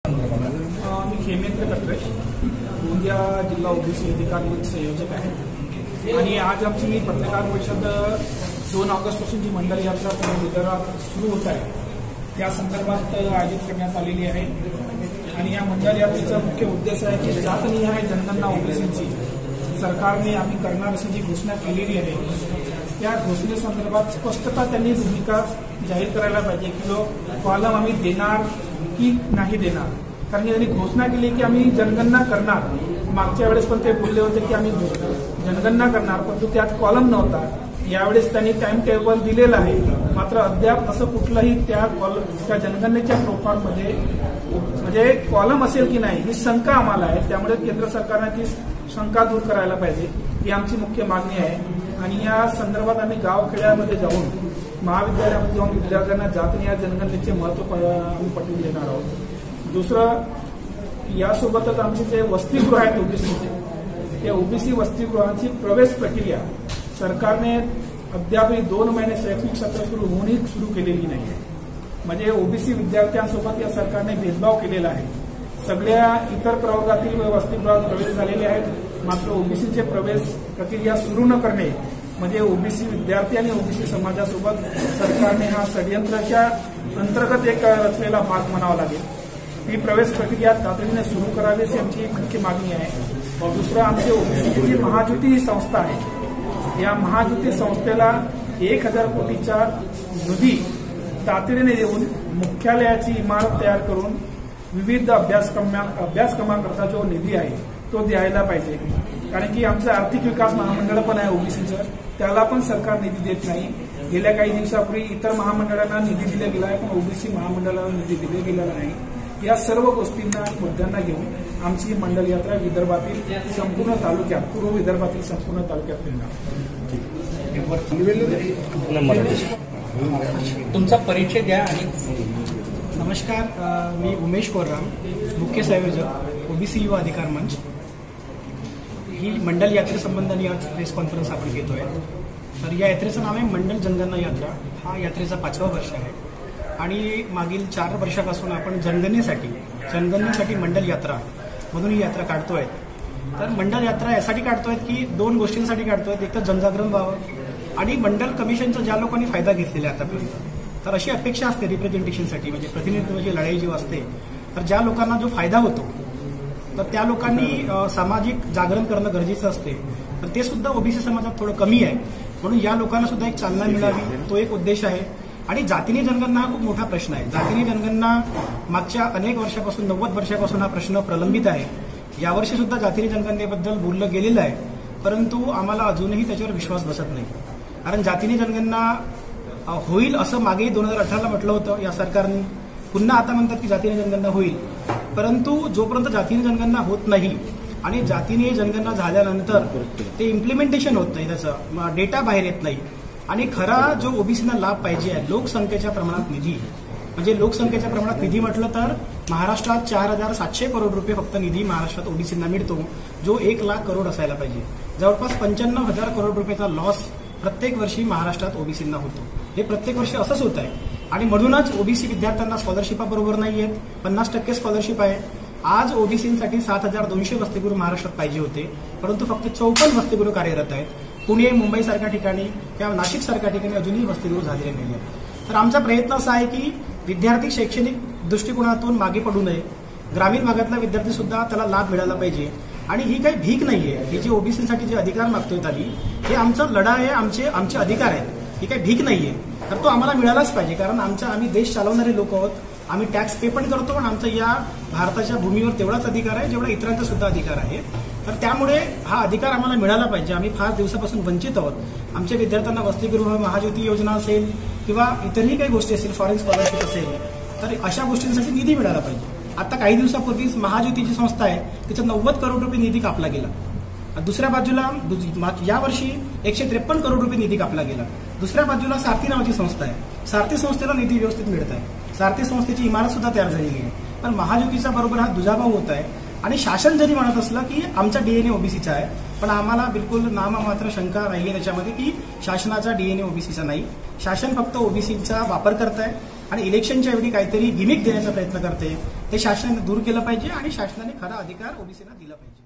मी खेमेंद्र कटरे, गोंदिया जिल्हा ओबीसी अधिकार मंच संयोजक आहे आणि आज आमची पत्रकार परिषद 2 ऑगस्टपासून जी मंडल यात्रा पूर्ण विदर्भात सुरू होत आहे त्या संदर्भात आयोजित करण्यात आलेली आहे आणि या मंडल यात्रेचा मुख्य उद्देश आहे की जातनिहाय जनगणना ओबीसीची सरकारने आम्ही करणार अशी जी घोषणा केलेली आहे त्या घोषणेसंदर्भात स्पष्टता त्यांनी भूमिका जाहीर करायला पाहिजे की कॉलम आम्ही देणार की नाही देणार। कारण त्यांनी घोषणा केली की आम्ही जनगणना करणार, मागच्या वेळेस पण ते बोलले होते की आम्ही जनगणना करणार, परंतु त्यात कॉलम नव्हता। यावेळेस त्यांनी टाइम टेबल दिलेलं आहे, मात्र अद्याप असं कुठलंही त्या जनगणनेच्या प्रोफाईलमध्ये म्हणजे कॉलम असेल की नाही ही शंका आम्हाला आहे। त्यामुळे केंद्र सरकारने ती शंका दूर करायला पाहिजे ही आमची मुख्य मागणी आहे आणि या संदर्भात आम्ही गावखेड्यामध्ये जाऊन महाविद्यालयामध्ये जाऊन विद्यार्थ्यांना जातनिहाय जनगणनेचे महत्त्व आम्ही पटवून देणार आहोत। दुसरं, यासोबतच आमचे जे वसतिगृह आहेत ओबीसीचे, त्या ओबीसी वसतिगृहांची प्रवेश प्रक्रिया सरकारने अद्यापही 2 महिने शैक्षणिक सत्र सुरू होऊनही सुरू केलेली नाही आहे। म्हणजे ओबीसी विद्यार्थ्यांसोबत या सरकारने भेदभाव केलेला आहे। सगळ्या इतर प्रवर्गातील वसतिगृहात प्रवेश झालेले आहेत, मात्र ओबीसीचे प्रवेश प्रक्रिया सुरू न करणे म्हणजे ओबीसी विद्यार्थी आणि ओबीसी समाजासोबत सरकारने हा षडयंत्राच्या अंतर्गत एक रचलेला भाग म्हणावा लागेल। ही प्रवेश प्रक्रिया तातडीने सुरू करावी अशी आमची मुख्य मागणी आहे। दुसरं, आमची ओबीसीची जी महाज्योती ही संस्था आहे, या महाज्योती संस्थेला 1000 कोटीचा निधी तातडीने देऊन मुख्यालयाची इमारत तयार करून विविध अभ्यासक्रमांकरता जो निधी आहे तो द्यायला पाहिजे। कारण की आमचं आर्थिक विकास महामंडळ पण आहे ओबीसीचं, त्याला पण सरकार निधी देत नाही। गेल्या काही दिवसापूर्वी इतर महामंडळांना निधी दिला गेला आहे, पण ओबीसी महामंडळाला निधी दिला गेलेला नाही। या सर्व गोष्टींना मुद्द्यांना घेऊन आमची मंडल यात्रा विदर्भातील संपूर्ण तालुक्यात, पूर्व विदर्भातील संपूर्ण तालुक्यात फिरणार। तुमचा परिचय द्या आणि नमस्कार, मी उमेश कोरराम, मुख्य संयोजक ओबीसी युवा अधिकार मंच। ही मंडल यात्रेसंबंधाने आज प्रेस कॉन्फरन्स आपण घेतोय। तर या यात्रेचं नाव आहे मंडल जनगणना यात्रा। हा यात्रेचा 5वा वर्ष आहे आणि मागील 4 वर्षापासून आपण जनगणनेसाठी मंडल यात्रा म्हणून ही यात्रा काढतोय। तर मंडल यात्रा यासाठी काढतोय की 2 गोष्टींसाठी काढतोय, एक तर जनजागरण व्हावं आणि मंडल कमिशनचा ज्या लोकांनी फायदा घेतलेला आहे आतापर्यंत, तर अशी अपेक्षा असते रिप्रेझेंटेशनसाठी, म्हणजे प्रतिनिधित्वाची लढाई जी असते, तर ज्या लोकांना जो फायदा होतो तर त्या लोकांनी सामाजिक जागरण करणं गरजेचं असते। तर ते सुद्धा ओबीसी समाजात थोडं कमी आहे, म्हणून या लोकांना सुद्धा एक चालना मिळावी तो एक उद्देश आहे। आणि जातीय जनगणना हा खूप मोठा प्रश्न आहे। जातीय जनगणना मागच्या अनेक वर्षापासून 90 वर्षापासून हा प्रश्न प्रलंबित आहे। यावर्षी सुद्धा जातीय जनगणनेबद्दल बोललं गेलेलं आहे, परंतु आम्हाला अजूनही त्याच्यावर विश्वास बसत नाही। कारण जातीय जनगणना होईल असं मागे 2018ला म्हटलं होतं या सरकारने, पुन्हा आता म्हणतात की जातीय जनगणना होईल, परंतु जोपर्यंत जातीय जनगणना होत नाही आणि जातीय जनगणना झाल्यानंतर ते इम्प्लिमेंटेशन होत नाही, त्याचं डेटा बाहेर येत नाही आणि खरा जो ओबीसीना लाभ पाहिजे आहे लोकसंख्येच्या प्रमाणात निधी, म्हणजे लोकसंख्येच्या प्रमाणात निधी म्हटलं तर महाराष्ट्रात 4700 करोड रुपये फक्त निधी महाराष्ट्रात ओबीसींना मिळतो, जो 1 लाख करोड असायला पाहिजे। जवळपास 95,000 करोड रुपयाचा लॉस प्रत्येक वर्षी महाराष्ट्रात ओबीसींना होतो। हे प्रत्येक वर्षी असंच होत आहे आणि म्हणूनच ओबीसी विद्यार्थ्यांना स्कॉलरशिपा बरोबर नाही आहेत, 50% स्कॉलरशिप आहे। आज ओबीसींसाठी 7200 वसतिगृह महाराष्ट्रात पाहिजे होते, परंतु फक्त 54 वसतिगृह कार्यरत आहेत। पुणे, मुंबई सारख्या ठिकाणी किंवा नाशिक सारख्या ठिकाणी अजूनही वसतिगृह झालेले नाही आहेत। तर आमचा प्रयत्न असा आहे की विद्यार्थी शैक्षणिक दृष्टिकोनातून मागे पडू नये, ग्रामीण भागातला विद्यार्थी सुद्धा त्याला लाभ मिळाला पाहिजे। आणि ही काही भीक नाहीये, ही जी ओबीसीसाठी जे अधिकार मागतोय आम्ही, हे आमचा लढा आहे, आमचे अधिकार आहेत, ही काही भीक नाहीये। तर तो आम्हाला मिळालाच पाहिजे, कारण आम्ही देश चालवणारे लोक आहोत, आम्ही टॅक्स पे पण करतो, पण आमचा या भारताच्या भूमीवर तेवढाच अधिकार आहे जेवढा इतरांचा सुद्धा अधिकार आहे। तर त्यामुळे हा अधिकार आम्हाला मिळाला पाहिजे। आम्ही फार दिवसापासून वंचित आहोत। आमच्या विद्यार्थ्यांना वसतिगृह, महाज्योती योजना असेल किंवा इतरही काही गोष्टी असतील, फॉरेन स्कॉलरशिप असेल, तर अशा गोष्टींसाठी निधी मिळाला पाहिजे। आता काही दिवसापूर्वीच महाज्योतीची संस्था आहे, तिचा 90 करोड रुपये निधी कापला गेला। दुसऱ्या बाजूला यावर्षी 153 करोड रुपये निधी कापला गेला। दुसऱ्या बाजूला सारथी नावाची संस्था आहे, सारथी संस्थेला निधी व्यवस्थित मिळत आहे, सारथी संस्थेची इमारत सुद्धा तयार झालेली आहे, पण महाज्योतीचा बरोबर हा दुजाभाव होत आहे। आणि शासन जरी म्हणत असलं की आमचा डीएनए ओबीसीचा आहे, पण आम्हाला बिलकुल नाममात्र शंका राहिली त्याच्यामध्ये की शासनाचा डीएनए ओबीसीचा नाही। शासन फक्त ओबीसीचा वापर करत आहे आणि इलेक्शनच्या वेळी काहीतरी गिमिक देण्याचा प्रयत्न करते। हे शासनाने दूर केलं पाहिजे आणि शासनाने खरा अधिकार ओबीसीला दिला पाहिजे.